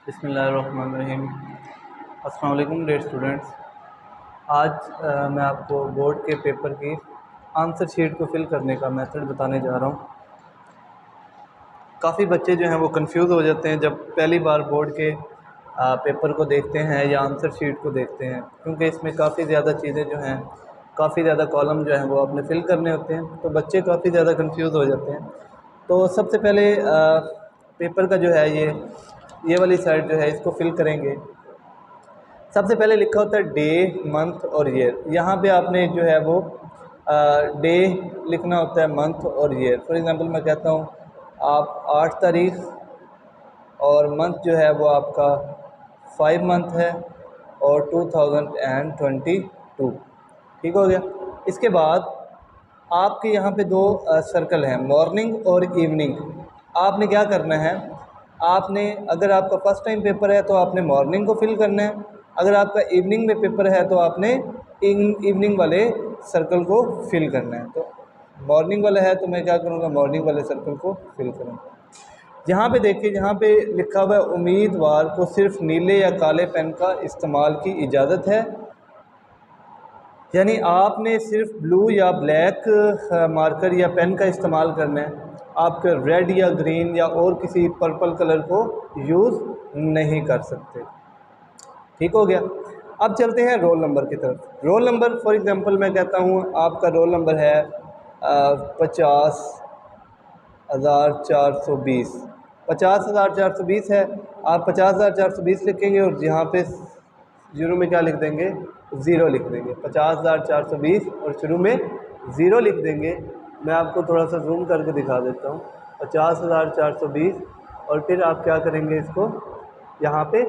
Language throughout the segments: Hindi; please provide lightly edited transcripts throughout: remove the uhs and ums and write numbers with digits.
बिस्मिल्लाहिर्रहमानिर्रहीम। अस्सलाम वालेकुम डियर स्टूडेंट्स। आज मैं आपको बोर्ड के पेपर की आंसर शीट को फिल करने का मेथड बताने जा रहा हूँ। काफ़ी बच्चे जो हैं वो कंफ्यूज हो जाते हैं जब पहली बार बोर्ड के पेपर को देखते हैं या आंसर शीट को देखते हैं, क्योंकि इसमें काफ़ी ज़्यादा चीज़ें जो हैं, काफ़ी ज़्यादा कॉलम जो हैं वो आपने फिल करने होते हैं, तो बच्चे काफ़ी ज़्यादा कंफ्यूज हो जाते हैं। तो सबसे पहले पेपर का जो है ये वाली साइड जो है इसको फिल करेंगे। सबसे पहले लिखा होता है डे, मंथ और ईयर। यहाँ पे आपने जो है वो डे लिखना होता है, मंथ और ईयर। फॉर एग्जांपल मैं कहता हूँ आप 8 तारीख, और मंथ जो है वो आपका 5 मंथ है और 2022। ठीक हो गया। इसके बाद आपके यहाँ पे दो सर्कल हैं, मॉर्निंग और इवनिंग। आपने क्या करना है, आपने अगर आपका फर्स्ट टाइम पेपर है तो आपने मॉर्निंग को फिल करना है, अगर आपका इवनिंग में पेपर है तो आपने इवनिंग वाले सर्कल को फिल करना है। तो मॉर्निंग वाला है तो मैं क्या करूँगा, मॉर्निंग वाले सर्कल को फिल करूँगा। यहाँ पे देखिए, यहाँ पे लिखा हुआ है उम्मीदवार को सिर्फ नीले या काले पेन का इस्तेमाल की इजाज़त है। यानी आपने सिर्फ ब्लू या ब्लैक मार्कर या पेन का इस्तेमाल करना है, आप रेड या ग्रीन या और किसी पर्पल कलर को यूज़ नहीं कर सकते। ठीक हो गया। अब चलते हैं रोल नंबर की तरफ। रोल नंबर फॉर एग्जांपल मैं कहता हूँ आपका रोल नंबर है 50,420। 50,420 है, आप 50,420 लिखेंगे और यहाँ पे जीरो में क्या लिख देंगे, ज़ीरो लिख देंगे। 50,420 और शुरू में ज़ीरो लिख देंगे। मैं आपको थोड़ा सा जूम करके दिखा देता हूँ। 50,420 और फिर आप क्या करेंगे, इसको यहाँ पे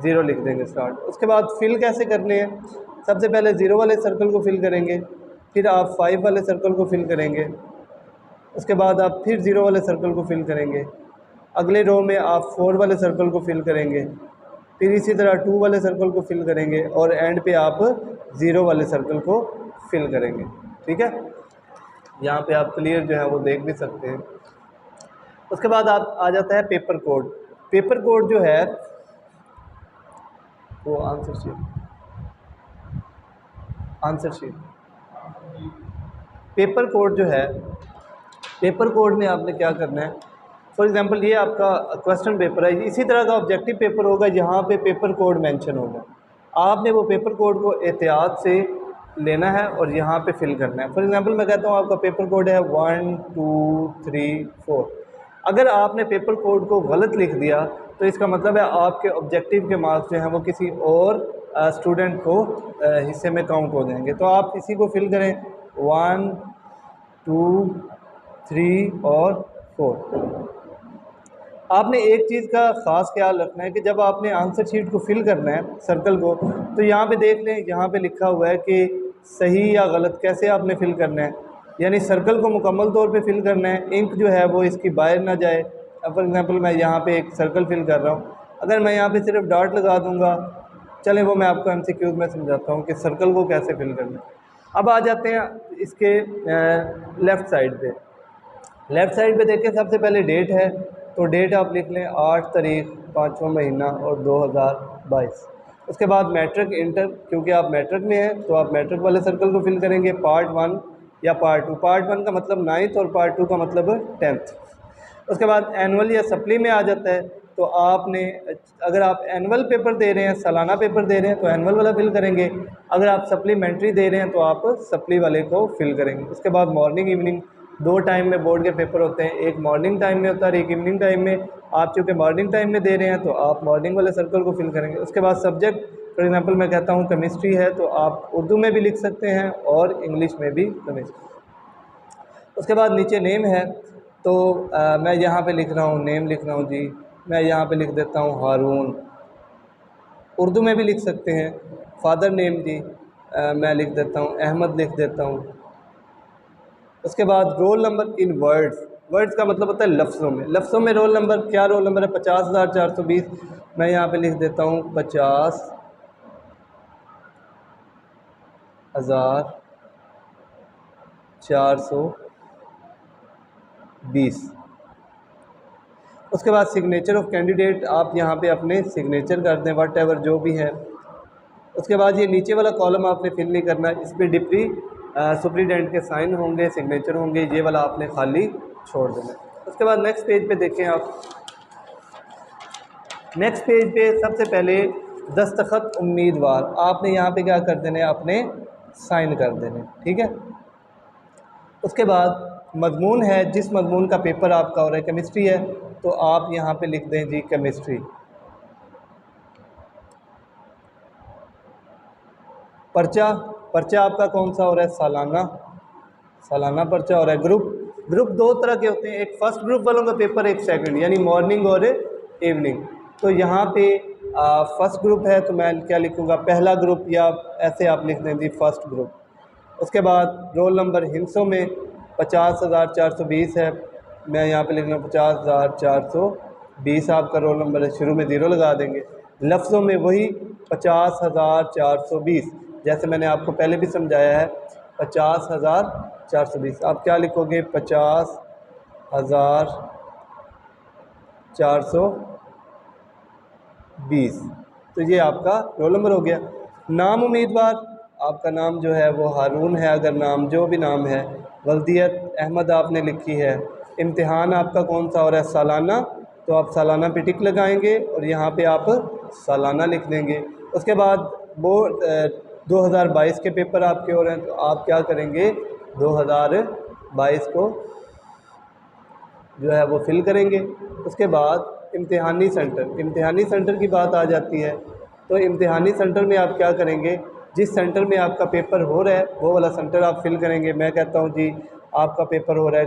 ज़ीरो लिख देंगे स्टार्ट। उसके बाद फिल कैसे करने हैं, सबसे पहले ज़ीरो वाले सर्कल को फिल करेंगे, फिर आप 5 वाले सर्कल को फिल करेंगे, उसके बाद आप फिर ज़ीरो वाले सर्कल को फिल करेंगे, अगले रो में आप 4 वाले सर्कल को फिल करेंगे, फिर इसी तरह 2 वाले सर्कल को फिल करेंगे और एंड पे आप 0 वाले सर्कल को फिल करेंगे। ठीक है, यहाँ पे आप क्लियर जो है वो देख भी सकते हैं। उसके बाद आप आ जाता है पेपर कोड। पेपर कोड जो है वो आंसर शीट पेपर कोड जो है, पेपर कोड में आपने क्या करना है, फॉर एग्जांपल ये आपका क्वेश्चन पेपर है, इसी तरह का ऑब्जेक्टिव पेपर होगा जहाँ पे पेपर कोड मेंशन होगा। आपने वो पेपर कोड को एहतियात से लेना है और यहाँ पे फिल करना है। फॉर एग्जांपल मैं कहता हूँ आपका पेपर कोड है 1 2 3 4। अगर आपने पेपर कोड को गलत लिख दिया तो इसका मतलब है आपके ऑब्जेक्टिव के मार्क्स जो हैं वो किसी और स्टूडेंट को हिस्से में काउंट हो जाएंगे। तो आप इसी को फिल करें 1 2 3 और 4। आपने एक चीज़ का ख़ास ख्याल रखना है कि जब आपने आंसर शीट को फिल करना है सर्कल को, तो यहाँ पे देख लें, यहाँ पे लिखा हुआ है कि सही या गलत कैसे आपने फिल करना है। यानी सर्कल को मुकम्मल तौर पे फिल करना है, इंक जो है वो इसकी बाहर ना जाए। अब फॉर एग्जांपल मैं यहाँ पे एक सर्कल फिल कर रहा हूँ, अगर मैं यहाँ पे सिर्फ डॉट लगा दूँगा, चलें वो मैं आपको MCQ में समझाता हूँ कि सर्कल को कैसे फिल करना है। अब आ जाते हैं इसके लेफ़्ट साइड पे। लेफ़्ट साइड पे देखें, सबसे पहले डेट है, तो डेट आप लिख लें 8 तारीख 5वां महीना और 2022। उसके बाद मैट्रिक इंटर, क्योंकि आप मैट्रिक में हैं तो आप मैट्रिक वाले सर्कल को फिल करेंगे। पार्ट 1 या पार्ट 2, पार्ट 1 का मतलब 9th और पार्ट 2 का मतलब 10th। उसके बाद एनुअल या सप्ली में आ जाता है, तो आपने अगर आप एनुअल पेपर दे रहे हैं, सालाना पेपर दे रहे हैं तो एनुअल वाला फिल करेंगे, अगर आप सप्लीमेंट्री दे रहे हैं तो आप सप्ली वाले को फिल करेंगे। उसके बाद मॉर्निंग इवनिंग, दो टाइम में बोर्ड के पेपर होते हैं, एक मॉर्निंग टाइम में होता है और एक इवनिंग टाइम में। आप चूँकि मॉर्निंग टाइम में दे रहे हैं तो आप मॉर्निंग वाले सर्कल को फिल करेंगे। उसके बाद सब्जेक्ट, फॉर एग्जांपल मैं कहता हूँ केमिस्ट्री है तो आप उर्दू में भी लिख सकते हैं और इंग्लिश में भी केमिस्ट्री। उसके बाद नीचे नेम है, तो मैं यहाँ पे लिख रहा हूँ, नेम लिख रहा हूँ जी, मैं यहाँ पे लिख देता हूँ हारून। उर्दू में भी लिख सकते हैं। फादर नेम जी, मैं लिख देता हूँ अहमद, लिख देता हूँ। उसके बाद roll number in words, words का मतलब होता है लफ्ज़ों में। लफ्ज़ों में रोल नंबर, क्या रोल नंबर है, 50,420। मैं यहाँ पे लिख देता हूँ 50,420। उसके बाद सिग्नेचर ऑफ कैंडिडेट, आप यहाँ पे अपने सिग्नेचर कर दें वट एवर जो भी है। उसके बाद ये नीचे वाला कॉलम आपने फिल नहीं करना, इस पर डिप्टी सुप्रीडेंट के साइन होंगे, सिग्नेचर होंगे, ये वाला आपने खाली छोड़ देना। उसके बाद नेक्स्ट पेज पे देखें आप, नेक्स्ट पेज पे सबसे पहले दस्तखत उम्मीदवार, आपने यहाँ पे क्या कर देने, अपने साइन कर देने, ठीक है। उसके बाद मजमून है, जिस मजमून का पेपर आपका हो रहा है, केमिस्ट्री है, तो आप यहाँ पे लिख दें जी केमिस्ट्री। पर्चा, पर्चा आपका कौन सा हो रहा है, सालाना, सालाना पर्चा हो रहा है। ग्रुप दो तरह के होते हैं, एक फर्स्ट ग्रुप वालों का पेपर, एक सेकंड, यानी मॉर्निंग और इवनिंग। तो यहाँ पे फर्स्ट ग्रुप है तो मैं क्या लिखूँगा, पहला ग्रुप, या ऐसे आप लिख दें जी फर्स्ट ग्रुप। उसके बाद रोल नंबर हिंसों में 50,420 है, मैं यहाँ पे लिख रहा हूँ 50,420 आपका रोल नंबर है, शुरू में 0 लगा देंगे। लफ्ज़ों में वही 50,420, जैसे मैंने आपको पहले भी समझाया है 50,420। आप क्या लिखोगे, 50,420, तो ये आपका रोल नंबर हो गया। नाम उम्मीदवार, आपका नाम जो है वो हारून है, अगर नाम जो भी नाम है। वल्दियत अहमद आपने लिखी है। इम्तिहान आपका कौन सा हो रहा है, सालाना, तो आप सालाना पे टिक लगाएंगे और यहाँ पे आप सालाना लिख देंगे। उसके बाद वो 2022 के पेपर आपके हो रहे हैं, तो आप क्या करेंगे, 2022 को जो है वो फिल करेंगे। उसके बाद इम्तिहानी सेंटर, इम्तिहानी सेंटर की बात आ जाती है, तो इम्तिहानी सेंटर में आप क्या करेंगे, जिस सेंटर में आपका पेपर हो रहा है वो वाला सेंटर आप फिल करेंगे। मैं कहता हूँ जी आपका पेपर हो रहा है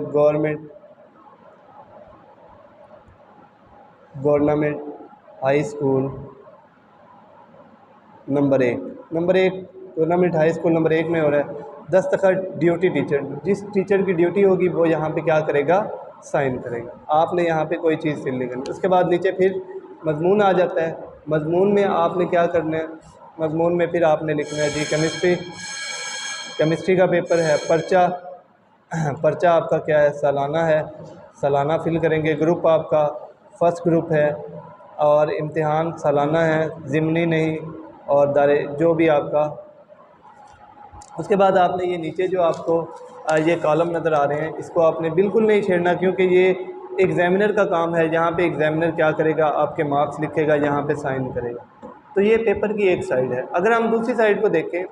government high school number 1, government high school number 1 में हो रहा है। दस्तखत ड्यूटी टीचर, जिस टीचर की ड्यूटी होगी वो यहाँ पे क्या करेगा, साइन करेगा। आपने यहाँ पे कोई चीज़ फिल नहीं करनी। उसके बाद नीचे फिर मजमून आ जाता है। मजमून में आपने क्या करना है, मजमून में फिर आपने लिखना है जी केमिस्ट्री का पेपर है। पर्चा आपका क्या है, सालाना है, सालाना फिल करेंगे। ग्रुप आपका फर्स्ट ग्रुप है और इम्तिहान सालाना है, ज़िमनी नहीं, और दारे जो भी आपका। उसके बाद आपने ये नीचे जो आपको ये कॉलम नज़र आ रहे हैं, इसको आपने बिल्कुल नहीं छेड़ना, क्योंकि ये एग्ज़ामिनर का काम है। यहाँ पे एग्ज़ामिनर क्या करेगा, आपके मार्क्स लिखेगा, यहाँ पे साइन करेगा। तो ये पेपर की एक साइड है। अगर हम दूसरी साइड को देखें,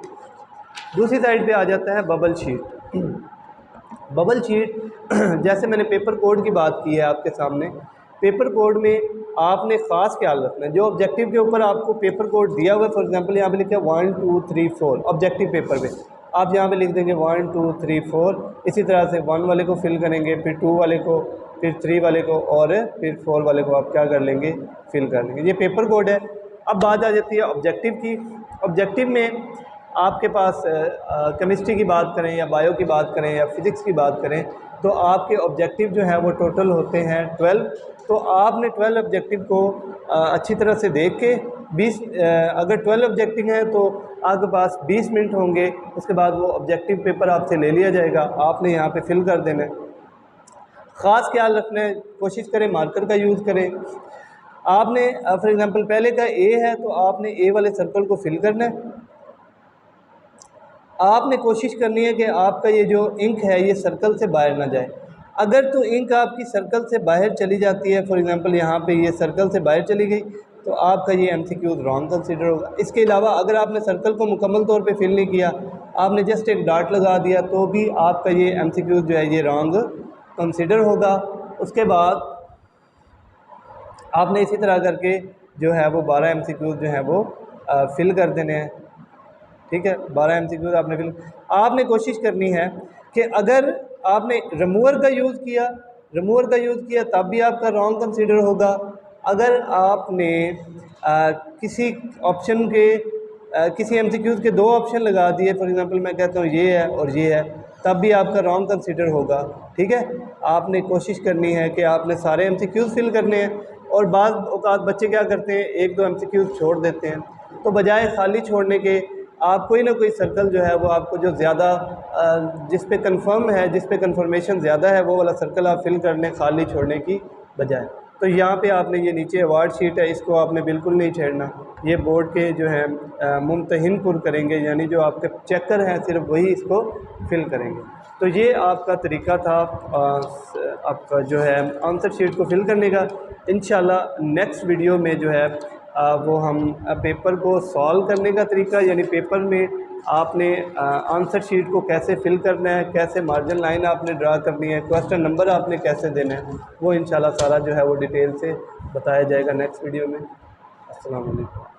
दूसरी साइड पे आ जाता है बबल शीट। बबल शीट जैसे मैंने पेपर कोड की बात की है आपके सामने, पेपर कोड में आपने ख़ास ख्याल रखना है। जो ऑब्जेक्टिव के ऊपर आपको पेपर कोड दिया हुआ है, फॉर एग्जांपल यहाँ पे लिखा है 1 2 3 4, ऑब्जेक्टिव पेपर पे आप यहाँ पे लिख देंगे 1 2 3 4। इसी तरह से 1 वाले को फिल करेंगे, फिर 2 वाले को, फिर 3 वाले को, और फिर 4 वाले को आप क्या कर लेंगे, फिल कर लेंगे। ये पेपर कोड है। अब बात आ जाती है ऑब्जेक्टिव की। ऑब्जेक्टिव में आपके पास केमिस्ट्री की बात करें या बायो की बात करें या फिज़िक्स की बात करें, तो आपके ऑब्जेक्टिव जो है वो टोटल होते हैं 12। तो आपने 12 ऑब्जेक्टिव को अच्छी तरह से देख के 20 अगर 12 ऑब्जेक्टिव हैं तो आपके पास 20 मिनट होंगे। उसके बाद वो ऑब्जेक्टिव पेपर आपसे ले लिया जाएगा, आपने यहाँ पे फिल कर देना है। ख़ास ख्याल रखना है, कोशिश करें मार्कर का यूज़ करें। आपने फॉर एग्ज़ाम्पल पहले का ए है तो आपने ए वाले सर्कल को फिल करना है। आपने कोशिश करनी है कि आपका ये जो इंक है ये सर्कल से बाहर ना जाए। अगर तो इंक आपकी सर्कल से बाहर चली जाती है, फॉर एग्जांपल यहाँ पे ये सर्कल से बाहर चली गई, तो आपका ये एमसीक्यूज रॉन्ग कंसीडर होगा। इसके अलावा अगर आपने सर्कल को मुकम्मल तौर पे फिल नहीं किया, आपने जस्ट एक डॉट लगा दिया, तो भी आपका ये एमसीक्यूज जो है ये रॉन्ग कंसीडर होगा। उसके बाद आपने इसी तरह करके जो है वो 12 एमसीक्यूज जो है वो फिल कर देने हैं। ठीक है, 12 एमसीक्यूज आपने फिल। आपने कोशिश करनी है कि अगर आपने रिमूवर का यूज़ किया तब भी आपका रॉन्ग कंसीडर होगा। अगर आपने किसी ऑप्शन के किसी एमसीक्यूज के 2 ऑप्शन लगा दिए, फॉर एग्जांपल मैं कहता हूँ ये है और ये है, तब भी आपका रॉन्ग कंसीडर होगा। ठीक है, आपने कोशिश करनी है कि आपने सारे एमसीक्यूज फिल करने हैं। और बाज़ औक़ात बच्चे क्या करते हैं, 1-2 एमसीक्यूज छोड़ देते हैं, तो बजाय खाली छोड़ने के आप कोई ना कोई सर्कल जो है वो आपको जो ज़्यादा जिस पे कंफर्म है, जिस पे कंफर्मेशन ज़्यादा है, वो वाला सर्कल आप फिल कर लें खाली छोड़ने की बजाय। तो यहाँ पे आपने ये नीचे अवार्ड शीट है, इसको आपने बिल्कुल नहीं छेड़ना। ये बोर्ड के जो है मुमतहिन पुर करेंगे, यानी जो आपके चेकर हैं सिर्फ वही इसको फिल करेंगे। तो ये आपका तरीका था आपका जो है आंसर शीट को फिल करने का। इंशाल्लाह नेक्स्ट वीडियो में जो है वो हम पेपर को सॉल्व करने का तरीका, यानी पेपर में आपने आंसर शीट को कैसे फिल करना है, कैसे मार्जिन लाइन आपने ड्रा करनी है, क्वेश्चन नंबर आपने कैसे देना है, वो इंशाल्लाह सारा जो है वो डिटेल से बताया जाएगा नेक्स्ट वीडियो में। अस्सलाम वालेकुम।